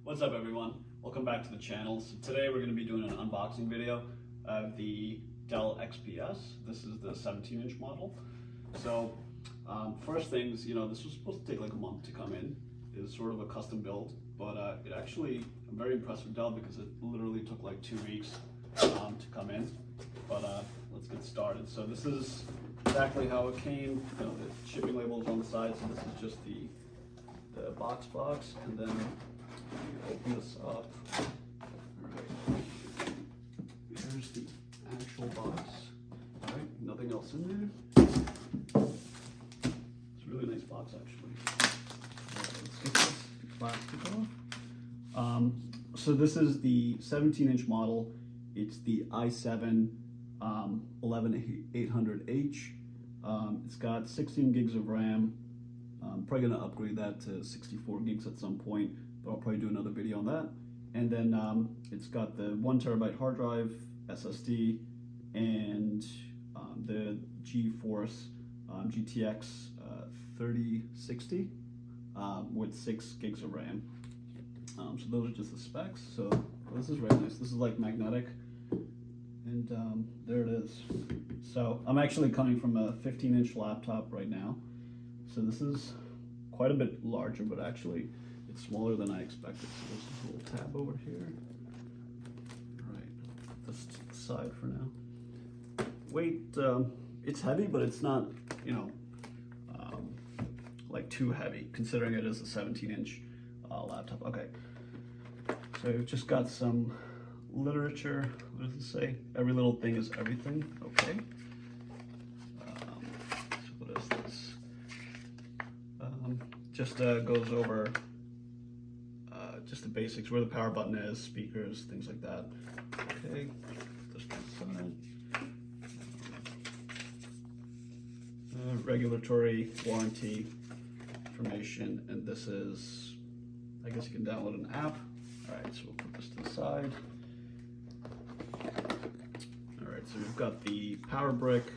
What's up everyone? Welcome back to the channel. So today we're going to be doing an unboxing video of the Dell XPS. This is the 17-inch model. So first things, this was supposed to take like a month to come in. It's sort of a custom build, but it actually, I'm very impressed with Dell because it literally took like 2 weeks to come in. But let's get started. So this is exactly how it came. The shipping label is on the side, so this is just the box, and then you open this up. Alright, here's the actual box. Alright, nothing else in there. It's a really nice box actually. Let's get this plastic off. So this is the 17-inch model. It's the i7 11800H. It's got 16 gigs of RAM. I'm probably going to upgrade that to 64 gigs at some point, but I'll probably do another video on that. And then it's got the 1 terabyte hard drive, SSD, and the GeForce GTX 3060 with 6 gigs of RAM. So those are just the specs. So this is very nice. This is like magnetic, and there it is. So I'm actually coming from a 15-inch laptop right now. So this is quite a bit larger, but actually it's smaller than I expected. So there's this little tab over here. All right, put this to the side for now. Weight, it's heavy, but it's not, like too heavy, considering it is a 17-inch laptop. Okay, so we've just got some literature. What does it say? Every little thing is everything. Okay. So what is this? Just goes over just the basics, where the power button is, speakers, things like that. Okay, this side. Regulatory warranty information, and this is, I guess you can download an app. All right, so we'll put this to the side. All right, so we've got the power brick.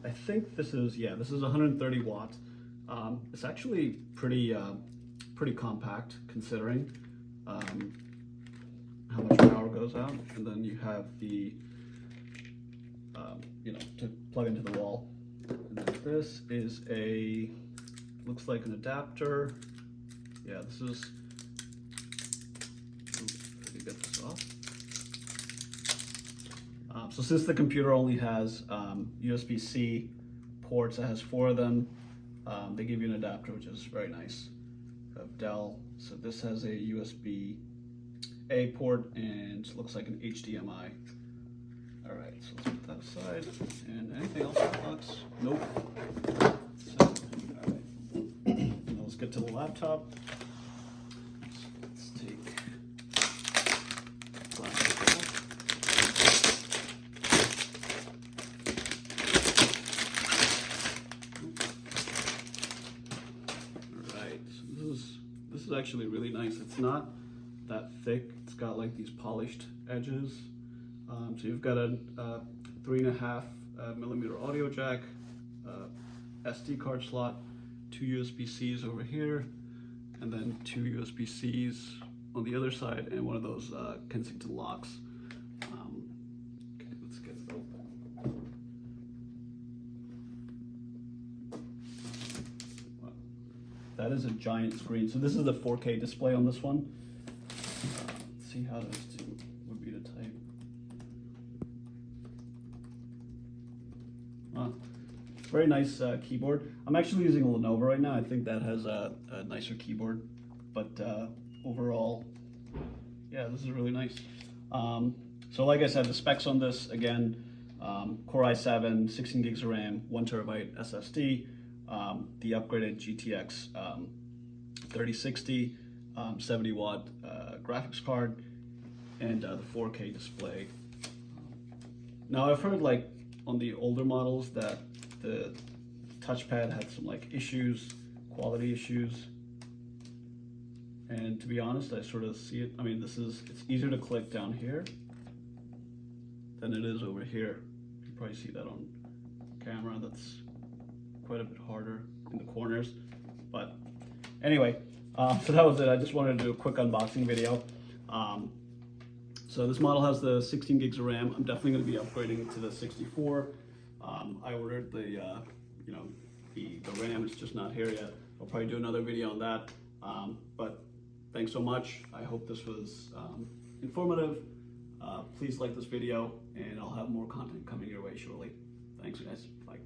I think this is, this is 130 watt. It's actually pretty compact considering how much power goes out. And then you have the, to plug into the wall. And then this is looks like an adapter. Yeah, this is, let me get this off. So since the computer only has USB-C ports, it has 4 of them. They give you an adapter, which is very nice, of Dell. So this has a USB-A port and looks like an HDMI. All right, so let's put that aside. And anything else in the box? Nope. So, all right. Now let's get to the laptop. Let's take plastic off. This is actually really nice. It's not that thick. It's got like these polished edges. So you've got a 3.5 millimeter audio jack, SD card slot, 2 USB-Cs over here, and then 2 USB-Cs on the other side, and one of those Kensington locks. Okay, let's get it open. That is a giant screen. So this is the 4K display on this one. Let's see how those two would be to type. Very nice keyboard. I'm actually using a Lenovo right now. I think that has a nicer keyboard, but overall, yeah, this is really nice. So like I said, the specs on this, again, Core i7, 16 gigs of RAM, 1 terabyte SSD, the upgraded GTX 3060, 70 watt graphics card, and the 4K display. Now I've heard like on the older models that the touchpad had some like issues, quality issues, and to be honest, I sort of see it. I mean, it's easier to click down here than it is over here. You can probably see that on camera. That's quite a bit harder in the corners, but anyway, So that was it. I just wanted to do a quick unboxing video. So this model has the 16 gigs of RAM. I'm definitely going to be upgrading it to the 64. I ordered the RAM is just not here yet. I'll probably do another video on that. But thanks so much. I hope this was informative. Please like this video, and I'll have more content coming your way shortly. Thanks, guys. Bye.